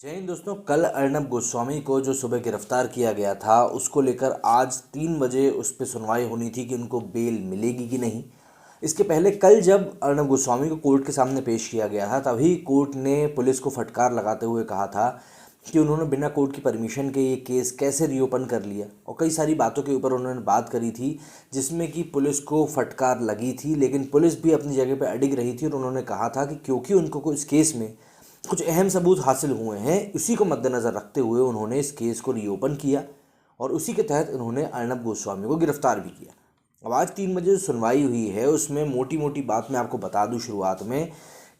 जय हिंद दोस्तों। कल अर्नब गोस्वामी को जो सुबह गिरफ्तार किया गया था उसको लेकर आज 3 बजे उस पर सुनवाई होनी थी कि उनको बेल मिलेगी कि नहीं। इसके पहले कल जब अर्नब गोस्वामी को कोर्ट के सामने पेश किया गया था तभी कोर्ट ने पुलिस को फटकार लगाते हुए कहा था कि उन्होंने बिना कोर्ट की परमिशन के ये केस कैसे रीओपन कर लिया, और कई सारी बातों के ऊपर उन्होंने बात करी थी जिसमें कि पुलिस को फटकार लगी थी। लेकिन पुलिस भी अपनी जगह पर अडिग रही थी और उन्होंने कहा था कि क्योंकि उनको इस केस में कुछ अहम सबूत हासिल हुए हैं, उसी को मद्देनज़र रखते हुए उन्होंने इस केस को रीओपन किया और उसी के तहत उन्होंने अर्नब गोस्वामी को गिरफ्तार भी किया। अब आज 3 बजे जो सुनवाई हुई है उसमें मोटी मोटी बात मैं आपको बता दूं शुरुआत में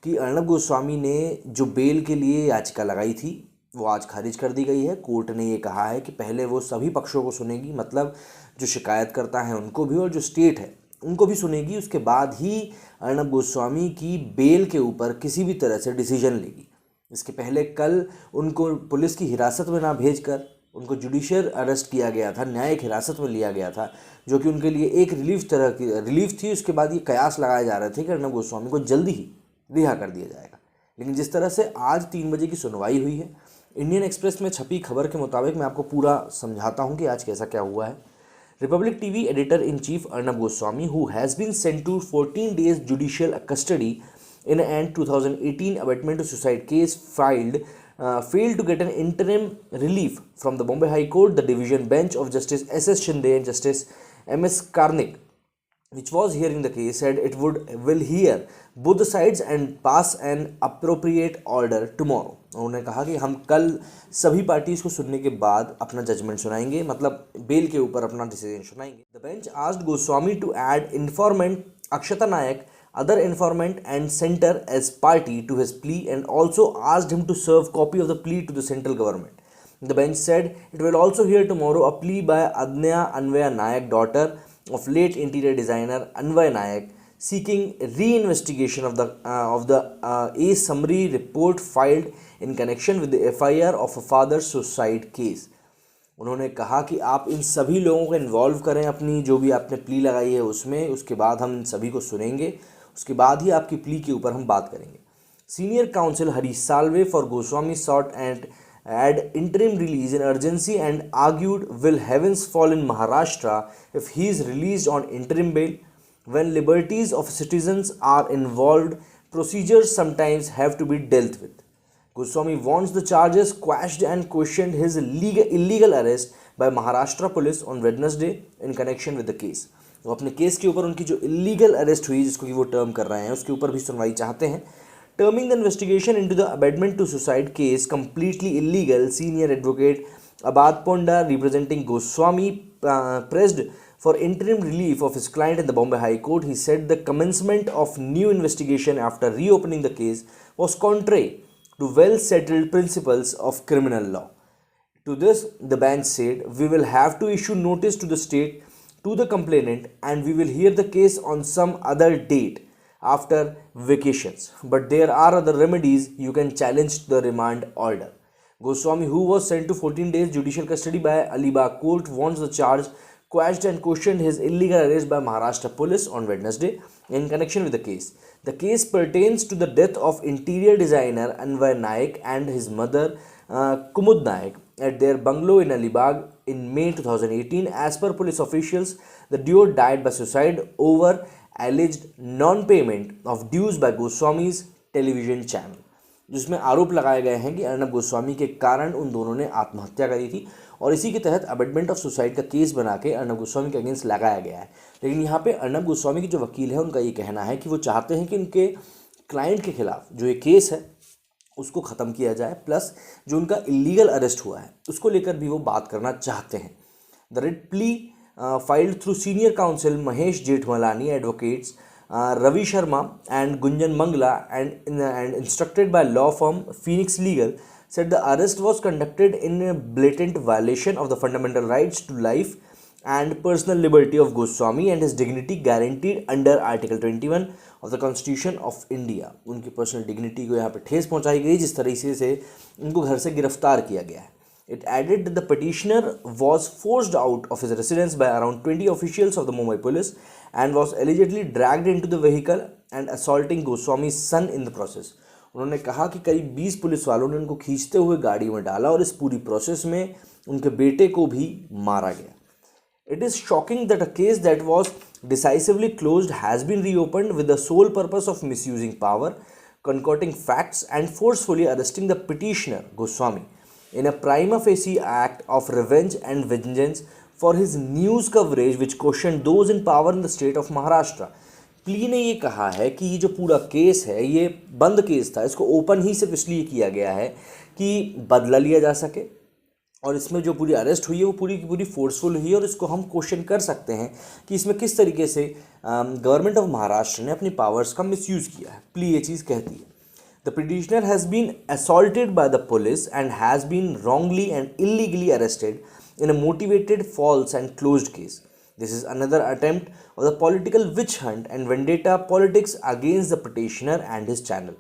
कि अर्नब गोस्वामी ने जो बेल के लिए याचिका लगाई थी वो आज खारिज कर दी गई है। कोर्ट ने ये कहा है कि पहले वो सभी पक्षों को सुनेगी, मतलब जो शिकायतकर्ता हैं उनको भी और जो स्टेट है उनको भी सुनेगी। उसके बाद ही अर्नब गोस्वामी की बेल के ऊपर किसी भी तरह से डिसीजन लेगी। इसके पहले कल उनको पुलिस की हिरासत में ना भेजकर उनको जुडिशियल अरेस्ट किया गया था, न्यायिक हिरासत में लिया गया था, जो कि उनके लिए एक रिलीफ थी। उसके बाद ये कयास लगाए जा रहे थे कि अर्नब गोस्वामी को जल्दी ही रिहा कर दिया जाएगा। लेकिन जिस तरह से आज 3 बजे की सुनवाई हुई है, इंडियन एक्सप्रेस में छपी खबर के मुताबिक मैं आपको पूरा समझाता हूँ कि आज कैसा क्या हुआ है। Republic TV editor in chief Arnab Goswami, who has been sent to 14 days judicial custody in an 2018 abatement to suicide case failed to get an interim relief from the Bombay High Court. The division bench of Justice S.S. Shinde and Justice M.S. Karnik, which was hearing the case, said it will hear both the sides and pass an appropriate order tomorrow. उन्होंने कहा कि हम कल सभी parties को सुनने के बाद अपना जजमेंट सुनाएंगे, मतलब बेल के ऊपर अपना डिसीजन सुनाएंगे। The bench asked Goswami to add informant Akshata Nayak, other informant and center as party to his plea, and also asked him to serve copy of the plea to the central government. The bench said it will also hear tomorrow a plea by Adnya Anvaya Nayak, daughter of late interior designer Anvaya Nayak, seeking reinvestigation of the a summary report filed in connection with the FIR of a father's suicide case. उन्होंने कहा कि आप इन सभी लोगों को involve करें अपनी जो भी आपने प्ली लगाई है उसमें, उसके बाद हम इन सभी को सुनेंगे, उसके बाद ही आपकी प्ली के ऊपर हम बात करेंगे। Senior counsel Harish Salve for Goswami sought and ad interim release in urgency and argued will heavens fall in Maharashtra if he is released on interim bail when liberties of citizens are involved procedures sometimes have to be dealt with. Goswami wants the charges quashed and questioned his illegal arrest by Maharashtra police on Wednesday in connection with the case. वो अपने case के ऊपर उनकी जो illegal arrest हुई, जिसको कि वो टर्म कर रहे हैं, उसके ऊपर भी सुनवाई चाहते हैं। Terming the investigation into the abetment to suicide case completely illegal, senior advocate Abad Ponda, representing Goswami, pressed for interim relief of his client in the Bombay High Court. He said the commencement of new investigation after reopening the case was contrary to well-settled principles of criminal law. To this, the bench said, we will have to issue notice to the state, to the complainant, and we will hear the case on some other date after vacations. But there are other remedies. You can challenge the remand order. Goswami, who was sent to 14 days judicial custody by Alibag Court, wants the charge quashed and questioned his illegal arrest by Maharashtra police on Wednesday in connection with the case. The case pertains to the death of interior designer Anvay Naik and his mother Kumud Naik at their bungalow in Alibag in May 2018. As per police officials, the duo died by suicide over alleged non-payment of dues by Goswami's television channel, जिसमें आरोप लगाए गए हैं कि अर्नब गोस्वामी के कारण उन दोनों ने आत्महत्या करी थी और इसी के तहत अबेटमेंट ऑफ सुसाइड का केस बना के अर्नब गोस्वामी के अगेंस्ट लगाया गया है। लेकिन यहाँ पे अर्नब गोस्वामी की जो वकील है उनका ये कहना है कि वो चाहते हैं कि उनके क्लाइंट के खिलाफ जो ये केस है उसको ख़त्म किया जाए, प्लस जो उनका इलीगल अरेस्ट हुआ है उसको लेकर भी वो बात करना चाहते हैं। The writ plea filed through senior council Mahesh Jethmalani, advocates Ravi Sharma and Gunjan Mangla, and instructed by law firm Phoenix Legal, said the arrest was conducted in a blatant violation of the fundamental rights to life and personal liberty of Goswami and his dignity guaranteed under Article 21 of the Constitution of India. उनकी personal dignity को यहाँ पे ठेस पहुँचाई गई जिस तरीके से उनको घर से गिरफ्तार किया गया है। It added that the petitioner was forced out of his residence by around 20 officials of the Mumbai police and was allegedly dragged into the vehicle and assaulting Goswami's son in the process. उन्होंने कहा कि करीब 20 police वालों ने उनको खींचते हुए गाड़ी में डाला और इस पूरी प्रोसेस में उनके बेटे को भी मारा गया। It is shocking that a case that was decisively closed has been reopened with the sole purpose of misusing power, concocting facts, and forcefully arresting the petitioner, Goswami, in a prima facie act of revenge and vengeance for his news coverage which questioned those in power in the state of Maharashtra. Plea ने ये कहा है कि ये जो पूरा case है ये बंद केस था, इसको ओपन ही सिर्फ इसलिए किया गया है कि बदला लिया जा सके, और इसमें जो पूरी अरेस्ट हुई है वो पूरी की पूरी फोर्सफुल हुई है, और इसको हम क्वेश्चन कर सकते हैं कि इसमें किस तरीके से गवर्नमेंट ऑफ महाराष्ट्र ने अपनी पावर्स का मिसयूज़ किया है। प्ली ये चीज़ कहती है, the petitioner has been assaulted by the police and has been wrongly and illegally arrested in a motivated, false and closed case. This is another attempt of the political witch hunt and vendetta politics against the petitioner and his channel.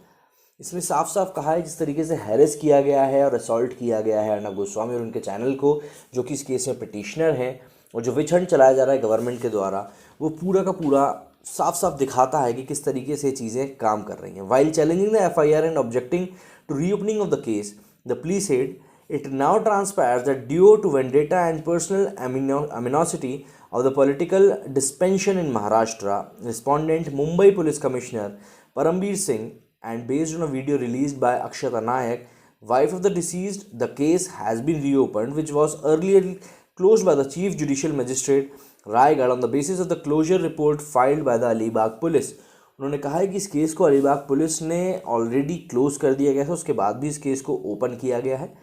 इसमें साफ साफ कहा है जिस तरीके से harass किया गया है और असॉल्ट किया गया है अर्नब गोस्वामी और उनके चैनल को, जो कि इस केस में पिटिशनर हैं, और जो विच हंट चलाया जा रहा है गवर्नमेंट के द्वारा, वो पूरा का पूरा साफ साफ दिखाता है कि किस तरीके से चीज़ें काम कर रही हैं। While challenging the FIR and objecting to reopening of the case, the police said it now transpires that due to vendetta and personal animosity of the political dissension in Maharashtra, respondent Mumbai Police Commissioner Parambir Singh, and based on a video released by Akshata Nayak, wife of the deceased, the case has been reopened, which was earlier closed by the Chief Judicial Magistrate Raigad on the basis of the closure report filed by the Alibag Police. उन्होंने कहा है कि इस case को Alibag police ने already close कर दिया गया था, उसके बाद भी इस केस को ओपन किया गया है।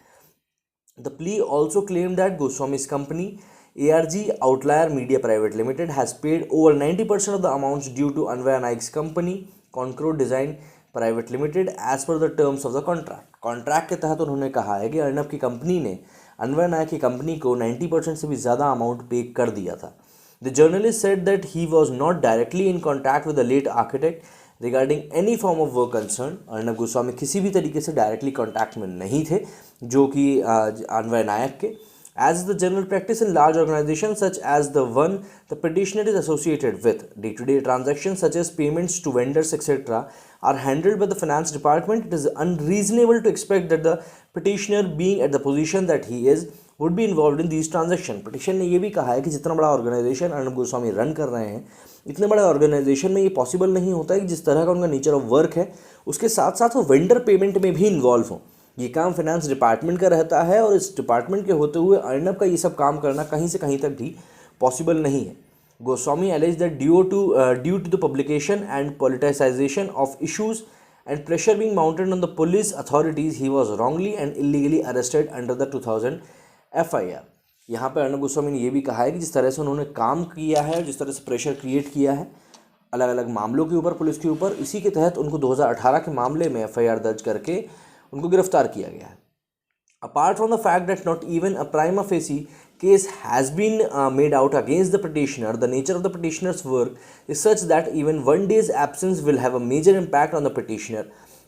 The plea also claimed that Goswami's company, ARG Outlier Media Private Limited, has paid over 90% of the amounts due to Anvay Naik's company, Concorde Design Private Limited, as per the terms of the contract. Contract के तहत उन्होंने कहा है कि अर्नब की company ने अनवय नायक की company को 90% से भी ज़्यादा अमाउंट पे कर दिया था। The journalist said that he was not directly in contact with the late architect regarding any form of work concern. Arnab Goswami किसी भी तरीके से डायरेक्टली कॉन्टैक्ट में नहीं थे जो कि अनवय नायक के। As is the general practice in large organizations such as the one the petitioner is associated with, day-to-day transactions such as payments to vendors etc. are handled by the finance department. It is unreasonable to expect that the petitioner, being at the position that he is, would be involved in these transactions. Petition ने ये भी कहा है कि जितना बड़ा organisation Arnab Goswami run कर रहे हैं, इतने बड़े ऑर्गेनाइजेशन में ये पॉसिबल नहीं होता है कि जिस तरह का उनका नेचर ऑफ वर्क है उसके साथ साथ वो वेंडर पेमेंट में भी इन्वॉल्व हों। ये काम फाइनेंस डिपार्टमेंट का रहता है और इस डिपार्टमेंट के होते हुए अर्नब का ये सब काम करना कहीं से कहीं तक भी पॉसिबल नहीं है। Goswami alleged that due to the publication and politicization of issues and pressure being mounted on the police authorities, he was wrongly and illegally arrested under the 2000 FIR. यहाँ पर अर्नब गोस्वामी ने यह भी कहा है कि जिस तरह से उन्होंने काम किया है, जिस तरह से प्रेशर क्रिएट किया है अलग अलग मामलों के ऊपर, पुलिस के ऊपर, इसी के तहत उनको 2018 के मामले में FIR दर्ज करके उनको गिरफ्तार किया गया है। Apart from the fact that not even a prima facie case has been made out against the petitioner, the nature of the petitioner's work is such that even one day's absence will have a major impact on the petitioner,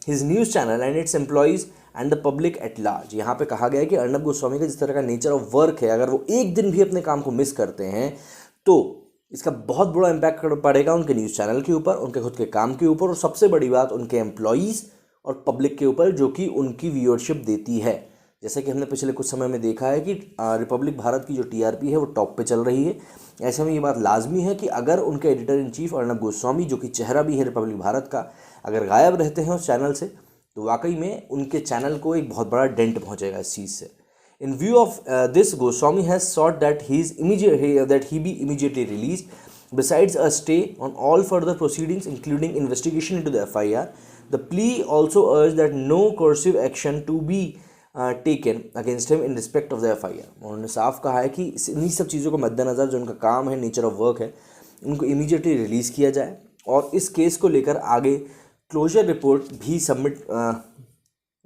his news channel and its employees and the public at large. यहाँ पे कहा गया है कि अर्नब गोस्वामी का जिस तरह का नेचर ऑफ वर्क है, अगर वो एक दिन भी अपने काम को मिस करते हैं तो इसका बहुत बड़ा इम्पैक्ट पड़ेगा उनके न्यूज़ चैनल के ऊपर, उनके खुद के काम के ऊपर, और सबसे बड़ी बात उनके एम्प्लॉयज़ और पब्लिक के ऊपर जो कि उनकी व्यूअरशिप देती है। जैसे कि हमने पिछले कुछ समय में देखा है कि रिपब्लिक भारत की जो TRP है वो टॉप पे चल रही है। ऐसे में ये बात लाजमी है कि अगर उनके editor in chief Arnab Goswami, जो कि चेहरा भी है रिपब्लिक भारत का, अगर गायब रहते हैं उस चैनल से तो वाकई में उनके चैनल को एक बहुत बड़ा डेंट पहुंचेगा इस चीज़ से। In view of this Goswami has sought that he be immediately released. Besides a stay on all further proceedings including investigation into the FIR, the plea also urged that no coercive action to be taken against him in respect of the FIR. उन्होंने साफ कहा है कि इन्हीं सब चीज़ों को मद्देनज़र जो उनका काम है, नेचर ऑफ वर्क है, उनको इमीडिएटली रिलीज़ किया जाए और इस केस को लेकर आगे क्लोजर रिपोर्ट भी सबमिट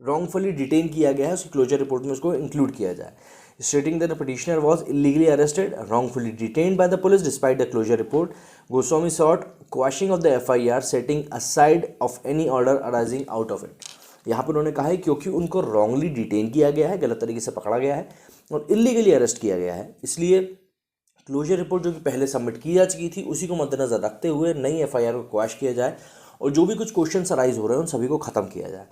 रॉन्गफुली डिटेन किया गया है, उसकी क्लोजर रिपोर्ट में उसको इंक्लूड किया जाए, stating that the petitioner was illegally arrested, wrongfully detained by the police despite the closure report. Goswami sought quashing of the FIR, setting aside of any order arising out of it. यहाँ पर उन्होंने कहा है क्योंकि उनको wrongly detain किया गया है, गलत तरीके से पकड़ा गया है और इलीगली अरेस्ट किया गया है, इसलिए क्लोजर रिपोर्ट जो कि पहले सबमिट की जा चुकी थी उसी को मद्देनजर रखते हुए नई FIR को क्वैश किया जाए और जो भी कुछ क्वेश्चन अराइज हो रहे हैं उन सभी को ख़त्म किया जाए।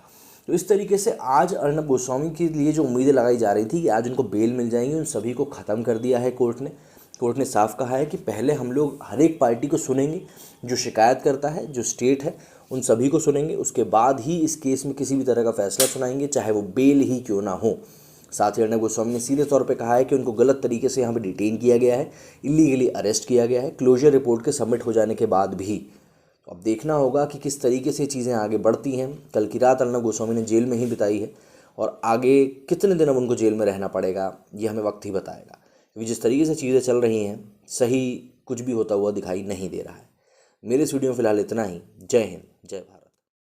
तो इस तरीके से आज अर्नब गोस्वामी के लिए जो उम्मीदें लगाई जा रही थी कि आज उनको बेल मिल जाएंगी, उन सभी को ख़त्म कर दिया है कोर्ट ने। कोर्ट ने साफ कहा है कि पहले हम लोग हर एक पार्टी को सुनेंगे, जो शिकायत करता है, जो स्टेट है, उन सभी को सुनेंगे, उसके बाद ही इस केस में किसी भी तरह का फैसला सुनाएंगे, चाहे वो बेल ही क्यों ना हो। साथ ही अर्नब गोस्वामी ने सीधे तौर पे कहा है कि उनको गलत तरीके से यहाँ पे डिटेन किया गया है, इलीगली अरेस्ट किया गया है, क्लोजर रिपोर्ट के सबमिट हो जाने के बाद भी। तो अब देखना होगा कि किस तरीके से चीज़ें आगे बढ़ती हैं। कल की रात अर्नब गोस्वामी ने जेल में ही बिताई है और आगे कितने दिन अब उनको जेल में रहना पड़ेगा ये हमें वक्त ही बताएगा, क्योंकि जिस तरीके से चीज़ें चल रही हैं सही कुछ भी होता हुआ दिखाई नहीं दे रहा है। मेरे इस वीडियो में फ़िलहाल इतना ही। जय हिंद, जय भारत।